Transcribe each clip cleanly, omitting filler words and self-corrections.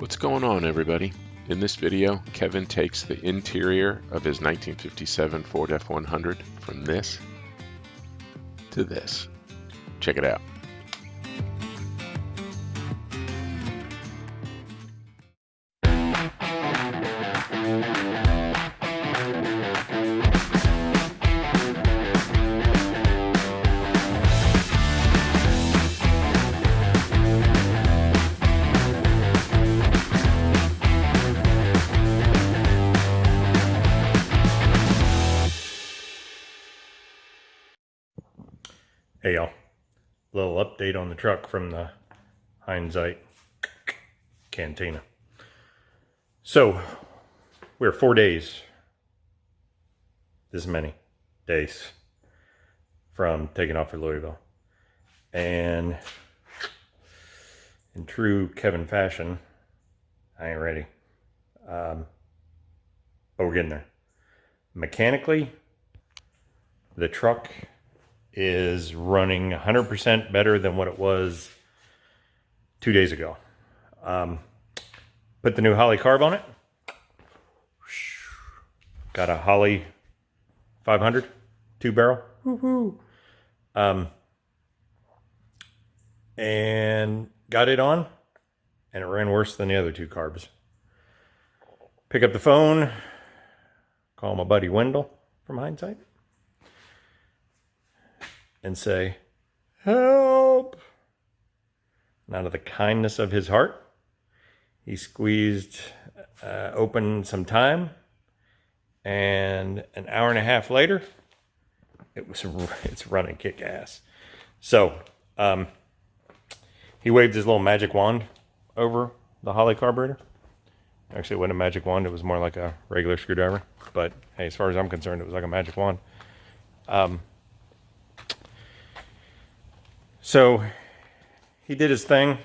What's going on, everybody? In this video, Kevin takes the interior of his 1957 Ford F100 from this to this. Check it out. Hey y'all, little update on the truck from the Hindsight Cantina. So we're 4 days, this many days from taking off for Louisville, and in true Kevin fashion, I ain't ready, but we're getting there. Mechanically, the truck is running 100% better than what it was 2 days ago. Put the new Holley carb on it. Got a Holley 500 2-barrel. Woo-hoo. And got it on, and it ran worse than the other two carbs. Pick up the phone, call my buddy Wendell from Hindsight, and say, help. And out of the kindness of his heart, he squeezed open some time, and an hour and a half later, it's running kick ass. So he waved his little magic wand over the Holley carburetor. Actually, it wasn't a magic wand, it was more like a regular screwdriver. But hey, as far as I'm concerned, it was like a magic wand. So he did his thing,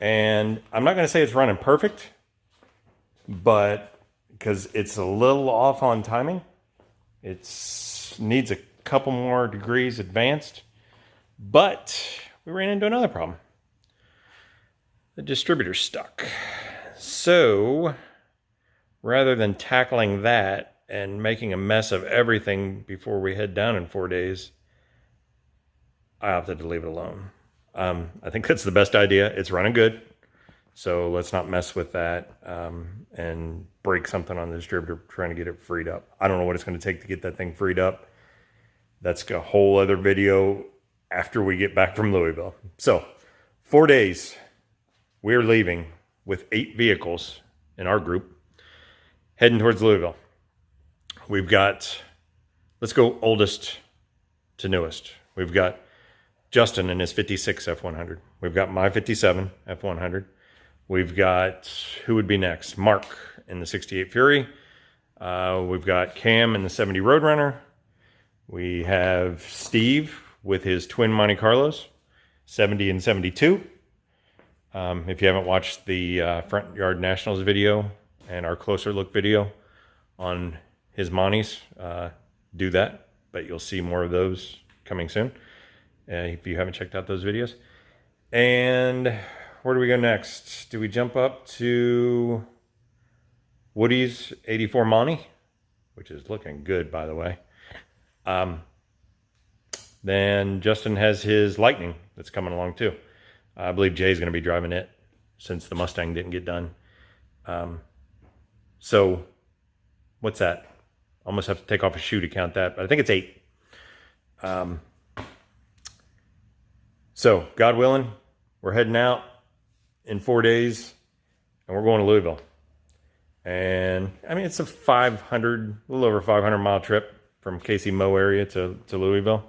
and I'm not going to say it's running perfect, but because it's a little off on timing, it needs a couple more degrees advanced, but we ran into another problem. The distributor's stuck. So rather than tackling that and making a mess of everything before we head down in 4 days, I opted to leave it alone. I think that's the best idea. It's running good, so let's not mess with that and break something on the distributor trying to get it freed up. I don't know what it's going to take to get that thing freed up. That's a whole other video after we get back from Louisville. So 4 days, we're leaving with 8 vehicles in our group, heading towards Louisville. We've got, let's go oldest to newest. We've got Justin in his 56 F100. We've got my 57 F100. We've got, who would be next? Mark in the 68 Fury. We've got Cam in the 70 Roadrunner. We have Steve with his twin Monte Carlos, 70 and 72. If you haven't watched the Front Yard Nationals video and our closer look video on his Montes, do that. But you'll see more of those coming soon. If you haven't checked out those videos. And where do we go next? Do we jump up to Woody's 84 Monte, which is looking good, by the way. Then Justin has his Lightning that's coming along too. I believe Jay's going to be driving it since the Mustang didn't get done. So what's that? Almost have to take off a shoe to count that, but I think it's 8. So, God willing, we're heading out in 4 days, and we're going to Louisville. And, I mean, it's a little over 500 mile trip from Casey Mo area to Louisville.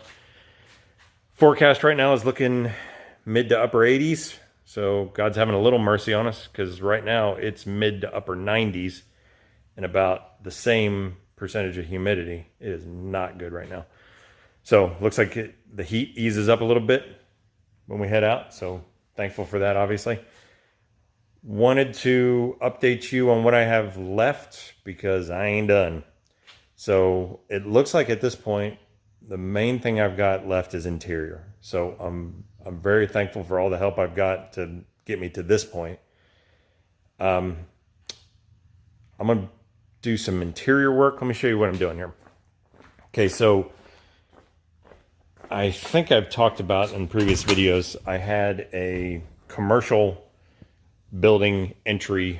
Forecast right now is looking mid to upper 80s, so God's having a little mercy on us, because right now it's mid to upper 90s and about the same percentage of humidity. It is not good right now. So, looks like the heat eases up a little bit when we head out, so thankful for that, obviously. Wanted to update you on what I have left because I ain't done. So it looks like at this point the main thing I've got left is interior. So I'm very thankful for all the help I've got to get me to this point. I'm going to do some interior work. Let me show you what I'm doing here. Okay, so I think I've talked about in previous videos, I had a commercial building entry,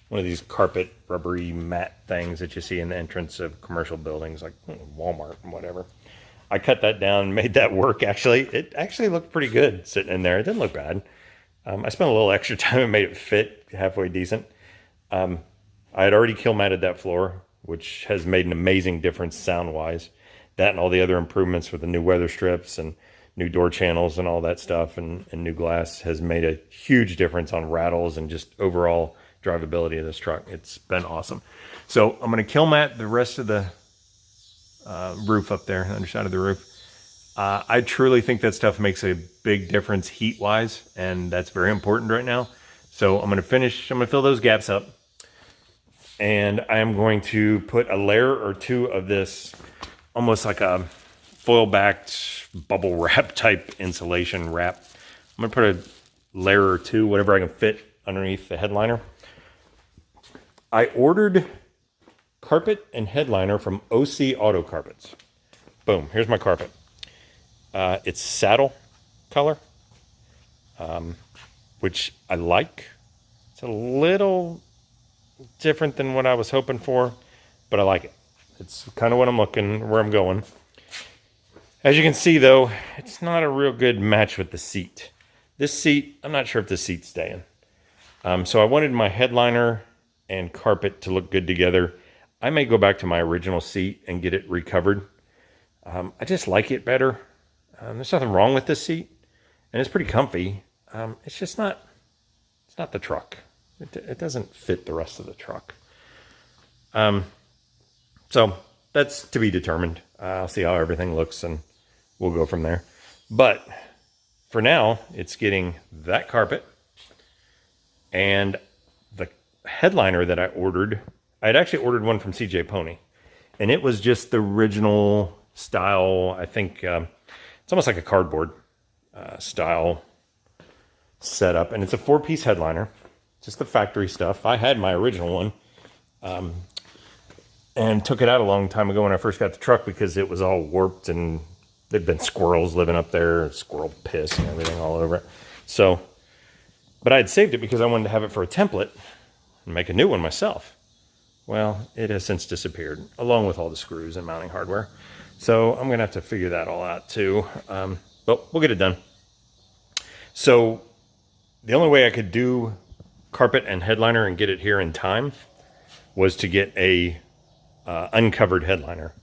one of these carpet rubbery mat things that you see in the entrance of commercial buildings like Walmart and whatever. I cut that down, made that work. Actually, it actually looked pretty good sitting in there. It didn't look bad. I spent a little extra time and made it fit halfway decent. I had already kill matted that floor, which has made an amazing difference sound-wise. That and all the other improvements with the new weather strips and new door channels and all that stuff and new glass has made a huge difference on rattles and just overall drivability of this truck. It's been awesome. So I'm going to kill mat the rest of the roof up there, underside of the roof. I truly think that stuff makes a big difference heat-wise, and that's very important right now. So I'm going to fill those gaps up, and I am going to put a layer or two of this almost like a foil-backed bubble wrap type insulation wrap. I'm going to put a layer or two, whatever I can fit underneath the headliner. I ordered carpet and headliner from OC Auto Carpets. Boom, here's my carpet. It's saddle color, which I like. It's a little different than what I was hoping for, but I like it. It's kind of what I'm looking, where I'm going. As you can see, though, it's not a real good match with the seat. This seat, I'm not sure if the seat's staying. So I wanted my headliner and carpet to look good together. I may go back to my original seat and get it recovered. I just like it better. There's nothing wrong with this seat, and it's pretty comfy. It's just not, it's not the truck. It doesn't fit the rest of the truck. So that's to be determined. I'll see how everything looks and we'll go from there. But for now, it's getting that carpet and the headliner that I ordered. I had actually ordered one from CJ Pony, and it was just the original style. I think it's almost like a cardboard style setup, and it's a 4-piece headliner, just the factory stuff. I had my original one and took it out a long time ago when I first got the truck because it was all warped and there'd been squirrels living up there, squirrel piss and everything all over it. So, but I had saved it because I wanted to have it for a template and make a new one myself. Well, it has since disappeared, along with all the screws and mounting hardware. So I'm going to have to figure that all out too. But we'll get it done. So the only way I could do carpet and headliner and get it here in time was to get a uncovered headliner.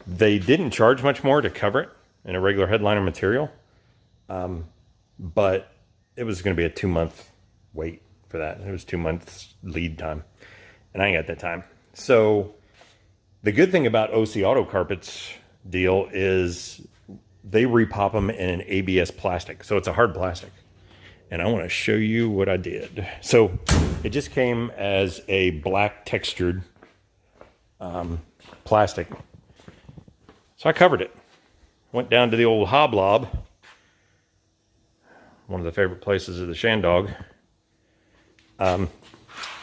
They didn't charge much more to cover it in a regular headliner material, but it was going to be a 2-month wait for that. It was 2 months lead time, and I ain't got that time. So the good thing about OC Auto Carpets deal is they repop them in an ABS plastic, so it's a hard plastic. And I want to show you what I did. So it just came as a black textured plastic. So I covered it. Went down to the old Hoblob, one of the favorite places of the Shandog,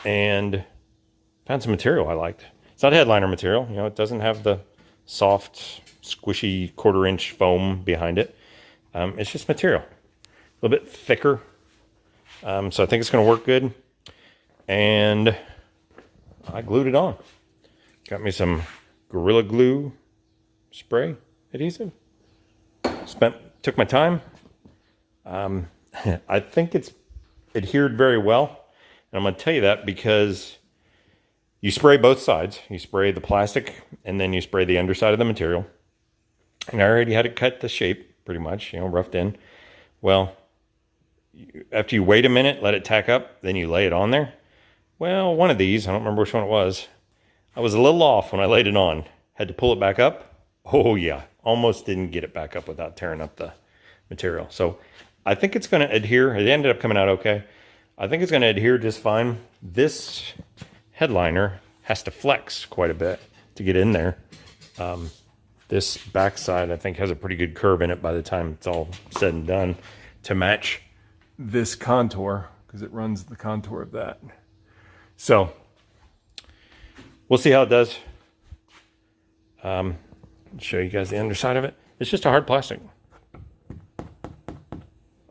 and found some material I liked. It's not headliner material, you know, it doesn't have the soft, squishy 1/4-inch foam behind it. It's just material, a little bit thicker. So I think it's going to work good. And I glued it on. Got me some Gorilla Glue spray adhesive. Took my time. I think it's adhered very well. And I'm going to tell you that because you spray both sides. You spray the plastic and then you spray the underside of the material. And I already had it cut the shape pretty much, you know, roughed in. Well, after you wait a minute, let it tack up, then you lay it on there. Well, one of these, I don't remember which one it was, I was a little off when I laid it on. Had to pull it back up. Oh yeah, almost didn't get it back up without tearing up the material. So I think it's going to adhere. It ended up coming out okay. I think it's going to adhere just fine. This headliner has to flex quite a bit to get in there. This backside, I think, has a pretty good curve in it by the time it's all said and done to match this contour. because it runs the contour of that. So we'll see how it does. Show you guys the underside of it. It's just a hard plastic.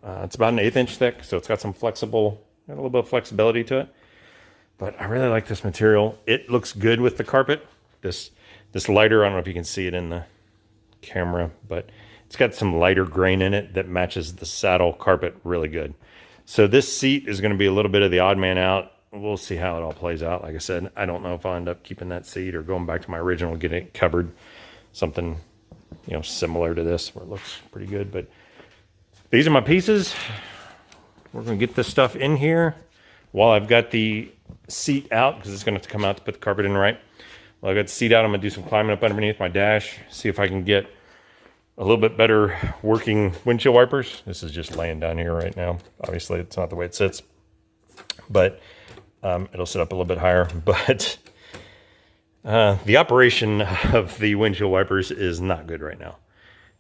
It's about an 1/8 inch thick, so it's got some got a little bit of flexibility to it. But I really like this material. It looks good with the carpet. This lighter, I don't know if you can see it in the camera, but it's got some lighter grain in it that matches the saddle carpet really good. So this seat is going to be a little bit of the odd man out. We'll see how it all plays out. Like I said, I don't know if I'll end up keeping that seat or going back to my original, getting it covered. Something, similar to this where it looks pretty good. But these are my pieces. We're going to get this stuff in here while I've got the seat out, because it's going to have to come out to put the carpet in right. While I've got the seat out, I'm going to do some climbing up underneath my dash, see if I can get a little bit better working windshield wipers. This is just laying down here right now. Obviously, it's not the way it sits, but it'll sit up a little bit higher. But the operation of the windshield wipers is not good right now,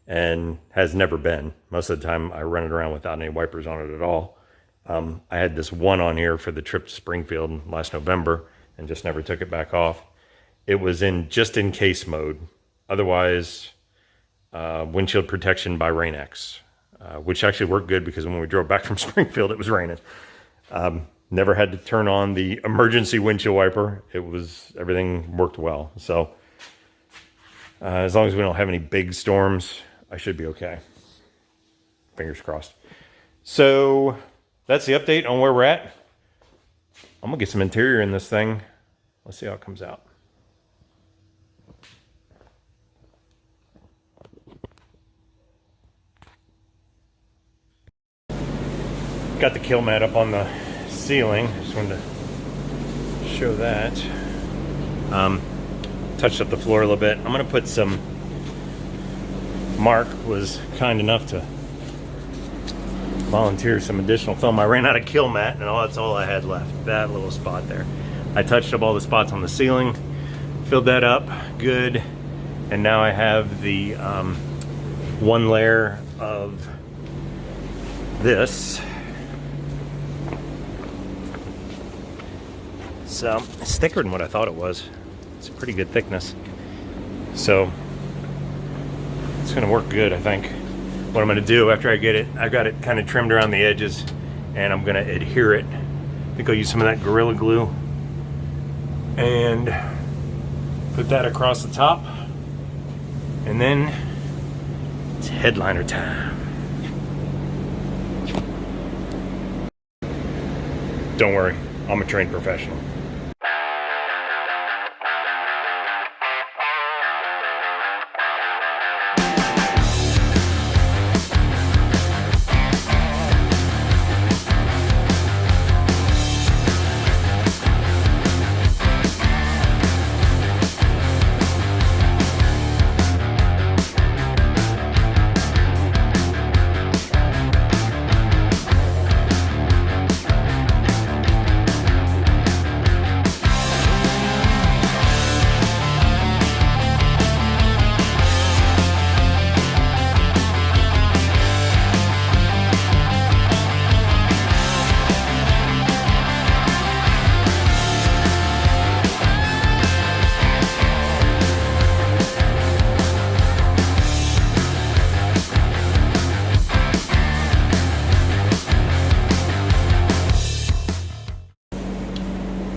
and has never been. Most of the time, I run it around without any wipers on it at all. I had this one on here for the trip to Springfield last November and just never took it back off. It was in just in case mode. Otherwise, windshield protection by Rain-X, which actually worked good because when we drove back from Springfield, it was raining. Never had to turn on the emergency windshield wiper. Everything worked well. So as long as we don't have any big storms, I should be okay. Fingers crossed. So that's the update on where we're at. I'm gonna get some interior in this thing. Let's see how it comes out. Got the kill mat up on the ceiling. Just wanted to show that. Touched up the floor a little bit. I'm gonna put some, Mark was kind enough to volunteer some additional film. I ran out of kill mat, and that's all I had left, that little spot there. I touched up all the spots on the ceiling, filled that up good, and now I have the one layer of this. So it's thicker than what I thought it was. It's a pretty good thickness. So it's gonna work good, I think. What I'm gonna do after I get it, I've got it kind of trimmed around the edges, and I'm gonna adhere it. I think I'll use some of that Gorilla Glue and put that across the top. And then it's headliner time. Don't worry, I'm a trained professional.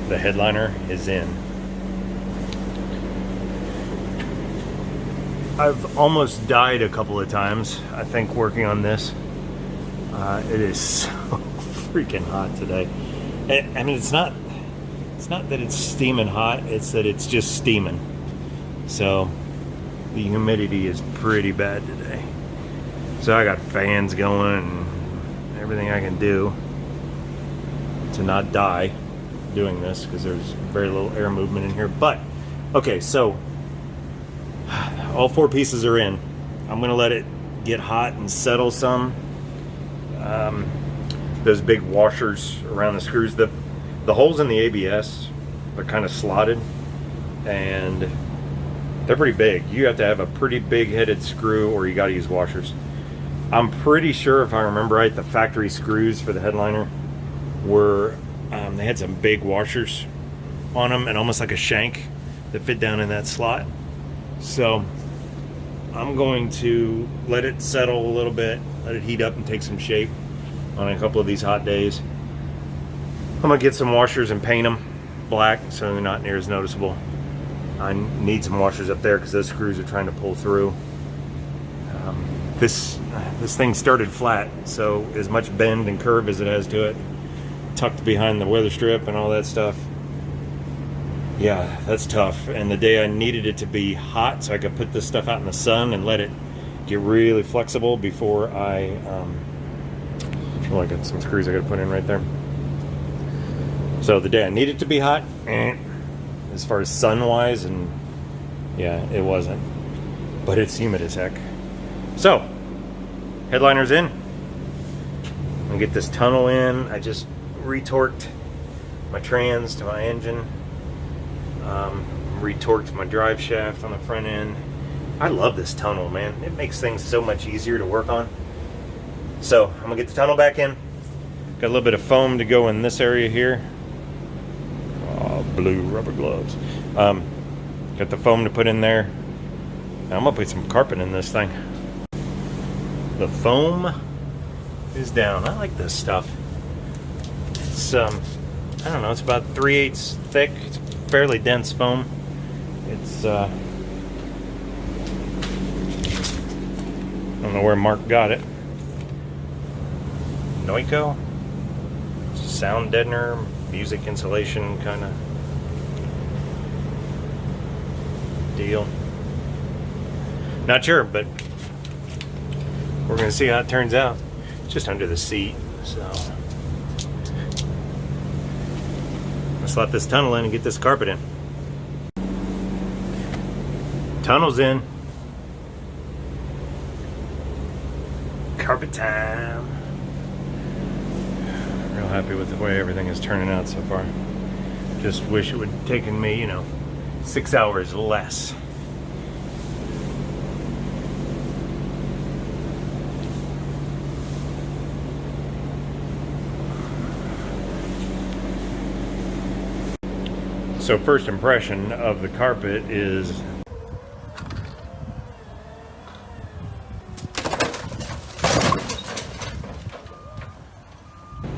The headliner is in. I've almost died a couple of times, I think, working on this. It is so freaking hot today. I mean, it's not that it's steaming hot, it's that it's just steaming. So the humidity is pretty bad today. So I got fans going and everything I can do to not die doing this, because there's very little air movement in here. But okay, so all four pieces are in. I'm gonna let it get hot and settle some. Those big washers around the screws, the holes in the ABS are kind of slotted and they're pretty big. You have to have a pretty big headed screw, or you got to use washers. I'm pretty sure, if I remember right, the factory screws for the headliner were, they had some big washers on them and almost like a shank that fit down in that slot. So I'm going to let it settle a little bit, let it heat up and take some shape on a couple of these hot days. I'm gonna get some washers and paint them black so they're not near as noticeable. I need some washers up there because those screws are trying to pull through. This thing started flat, so as much bend and curve as it has to it, tucked behind the weather strip and all that stuff. Yeah, that's tough. And the day I needed it to be hot so I could put this stuff out in the sun and let it get really flexible before I I got some screws I gotta put in right there. So the day I needed it to be hot, as far as sun wise, and yeah, it wasn't, but it's humid as heck. So headliner's in. I'm gonna get this tunnel in. I just retorqued my trans to my engine, retorqued my drive shaft on the front end. I love this tunnel, man. It makes things so much easier to work on. So I'm gonna get the tunnel back in. Got a little bit of foam to go in this area here. Oh, blue rubber gloves. Got the foam to put in there. Now I'm gonna put some carpet in this thing. The foam is down. I like this stuff. It's I don't know, it's about 3/8 thick. It's fairly dense foam. It's I don't know where Mark got it. Noico? It's a sound deadener, music insulation kind of deal. Not sure, but we're going to see how it turns out. It's just under the seat, so let's let this tunnel in and get this carpet in. Tunnel's in. Carpet time. Real happy with the way everything is turning out so far. Just wish it would have taken me, 6 hours less. So first impression of the carpet is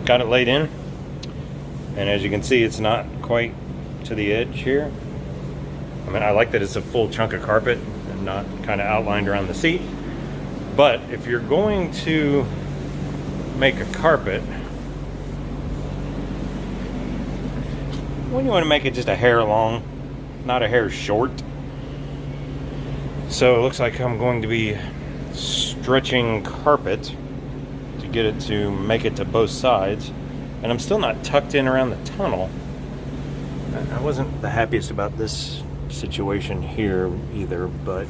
got it laid in, and as you can see, it's not quite to the edge here. I mean, I like that it's a full chunk of carpet and not kind of outlined around the seat. But if you're going to make a carpet, when you want to make it just a hair long, not a hair short. So it looks like I'm going to be stretching carpet to get it to make it to both sides. And I'm still not tucked in around the tunnel. I wasn't the happiest about this situation here either, but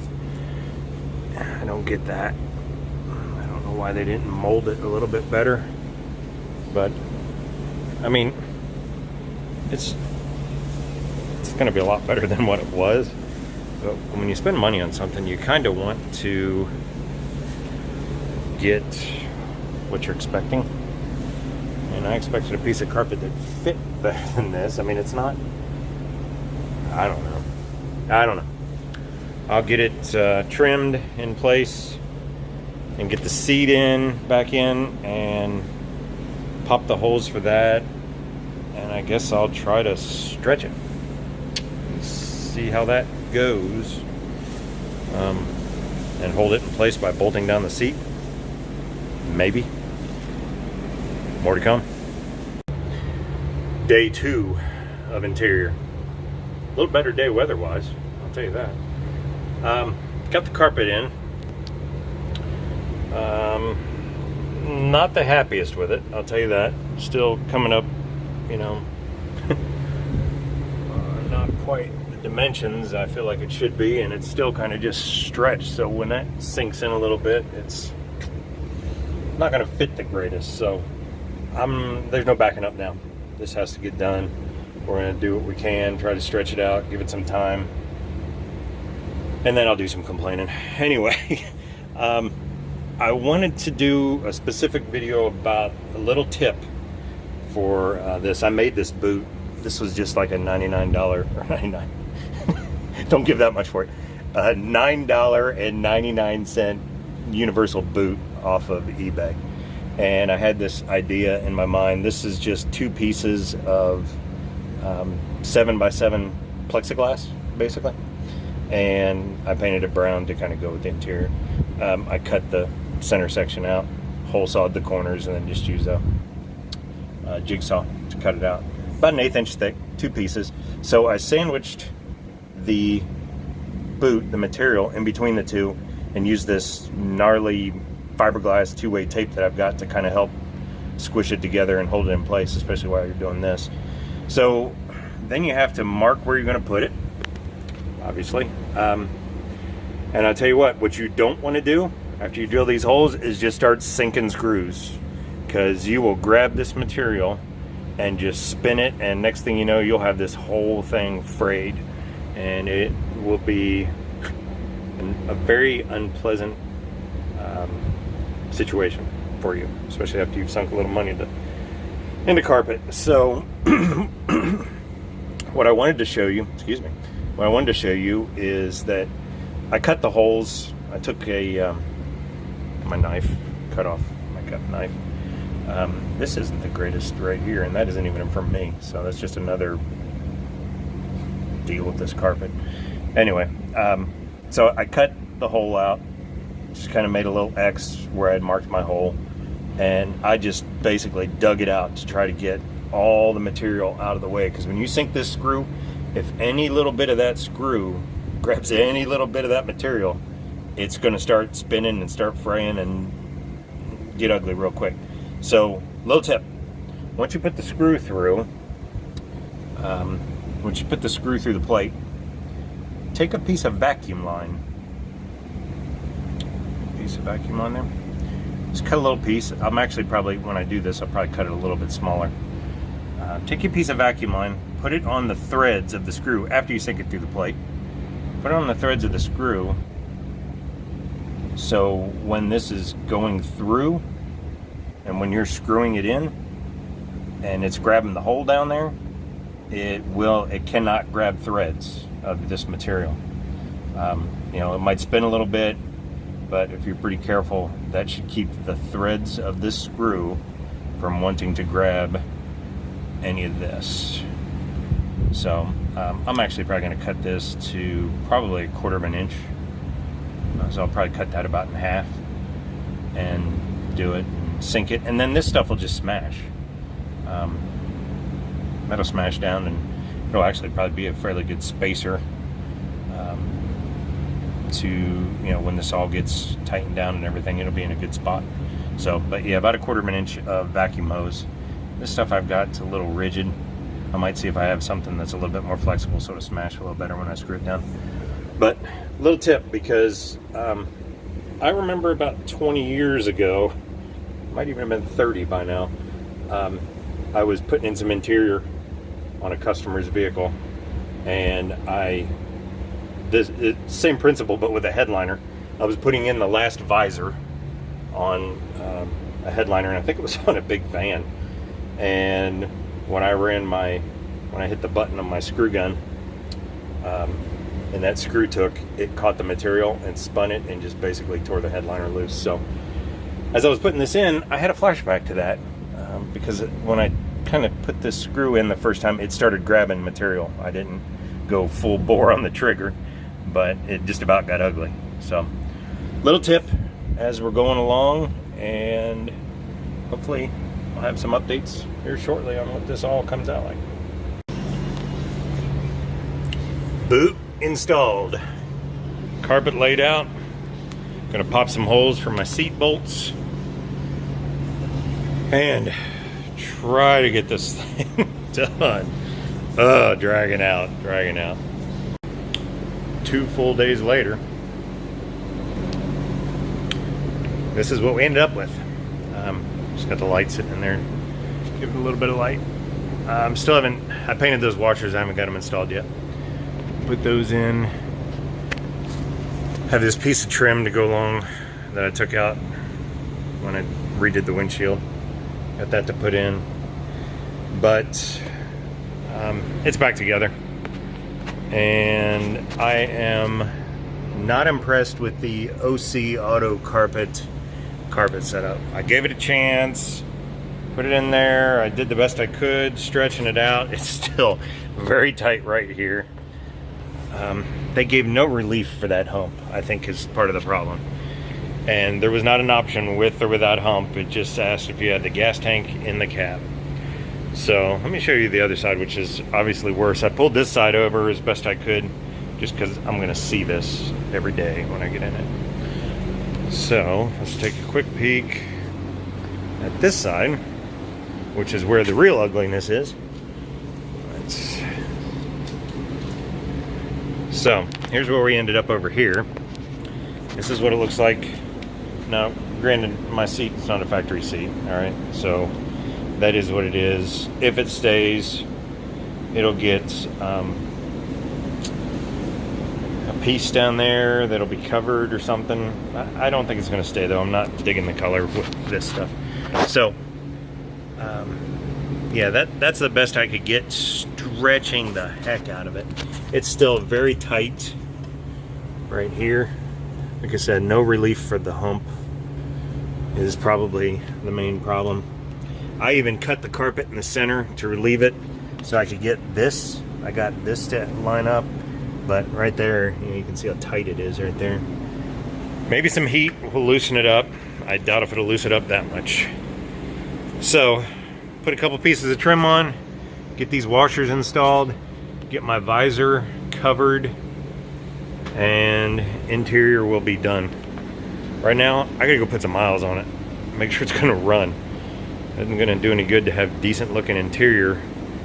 I don't get that. I don't know why they didn't mold it a little bit better. But, I mean, it's going to be a lot better than what it was. But when you spend money on something, you kind of want to get what you're expecting. And I expected a piece of carpet that fit better than this. I mean, it's not, I don't know. I'll get it trimmed in place and get the seat back in and pop the holes for that. And I guess I'll try to stretch it. See how that goes. And hold it in place by bolting down the seat. Maybe. More to come. Day 2 of interior. A little better day weather-wise, I'll tell you that. Got the carpet in. Not the happiest with it, I'll tell you that. Still coming up, not quite the dimensions I feel like it should be, and it's still kind of just stretched. So when that sinks in a little bit, it's not going to fit the greatest. So there's no backing up now. This has to get done. We're going to do what we can, try to stretch it out, give it some time, and then I'll do some complaining. Anyway, I wanted to do a specific video about a little tip for this. I made this boot. This was just like a $99 or 99. Don't give that much for it. A $9.99 universal boot off of eBay. And I had this idea in my mind. This is just 2 pieces of 7x7 plexiglass, basically. And I painted it brown to kind of go with the interior. I cut the center section out, hole sawed the corners, and then just used a jigsaw to cut it out. About 1/8 inch thick, 2 pieces. So I sandwiched the boot, the material, in between the two, and used this gnarly fiberglass 2-way tape that I've got to kind of help squish it together and hold it in place, especially while you're doing this. So then you have to mark where you're going to put it, obviously. And I'll tell you what you don't want to do after you drill these holes is just start sinking screws, because you will grab this material and just spin it, and next thing you know, you'll have this whole thing frayed, and it will be a very unpleasant situation for you, especially after you've sunk a little money into carpet. So what I wanted to show you, what I wanted to show you is that I cut the holes. I took my knife, cut off my cut knife. This isn't the greatest right here, and that isn't even from me, so that's just another deal with this carpet. Anyway, so I cut the hole out, just kind of made a little X where I had marked my hole, and I just basically dug it out to try to get all the material out of the way, because when you sink this screw, if any little bit of that screw grabs any little bit of that material, it's going to start spinning and start fraying and get ugly real quick. So, little tip: once you put the screw through, the plate, take a piece of vacuum line. There. Just cut a little piece. I'm actually probably, when I do this, I'll probably cut it a little bit smaller. Take your piece of vacuum line, put it on the threads of the screw after you sink it through the plate. Put it on the threads of the screw, so when this is going through and when you're screwing it in and it's grabbing the hole down there, it cannot grab threads of this material. It might spin a little bit, but if you're pretty careful, that should keep the threads of this screw from wanting to grab any of this. So I'm actually probably going to cut this to probably 1/4 inch. So I'll probably cut that about in half and do it and sink it, and then this stuff will just smash. That'll smash down, and it'll actually probably be a fairly good spacer to, when this all gets tightened down and everything, it'll be in a good spot. So, but yeah, about 1/4 inch of vacuum hose. This stuff I've got a little rigid. I might see if I have something that's a little bit more flexible so it'll smash a little better when I screw it down. But little tip, because I remember about 20 years ago, might even have been 30 by now, I was putting in some interior on a customer's vehicle, and same principle but with a headliner. I was putting in the last visor on a headliner, and I think it was on a big van, and when I hit the button on my screw gun, and that screw it caught the material and spun it and just basically tore the headliner loose. So as I was putting this in, I had a flashback to that, because when I kind of put this screw in the first time, it started grabbing material. I didn't go full bore on the trigger, but it just about got ugly. So little tip as we're going along, and hopefully I'll have some updates here shortly on what this all comes out like. Boot installed, carpet laid out. Gonna pop some holes for my seat bolts and try to get this thing done. Dragging out. 2 full days later, this is what we ended up with. Just got the light sitting in there, give it a little bit of light. I painted those washers, I haven't got them installed yet. Put those in. Have this piece of trim to go along that I took out when I redid the windshield. Got that to put in. but it's back together. And I am not impressed with the OC Auto carpet setup. I gave it a chance, put it in there, I did the best I could stretching it out. It's still very tight right here. They gave no relief for that hump, I think, is part of the problem. And there was not an option with or without hump. It just asked if you had the gas tank in the cab. So let me show you the other side, which is obviously worse. I pulled this side over as best I could just because I'm going to see this every day when I get in it. So let's take a quick peek at this side, which is where the real ugliness is. So here's where we ended up over here. This is what it looks like. Now, granted, my seat is not a factory seat, all right? So that is what it is. If it stays, it'll get a piece down there that'll be covered or something. I don't think it's going to stay, though. I'm not digging the color with this stuff. So, yeah, that's the best I could get, stretching the heck out of it. It's still very tight right here. Like I said, no relief for the hump is probably the main problem. I even cut the carpet in the center to relieve it so I could get this. I got this to line up, but right there, you can see how tight it is right there. Maybe some heat will loosen it up. I doubt if it'll loosen it up that much. So, put a couple pieces of trim on, get these washers installed, get my visor covered, and interior will be done. Right now, I gotta go put some miles on it, make sure it's gonna run. It isn't gonna do any good to have decent looking interior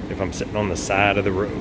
if I'm sitting on the side of the road.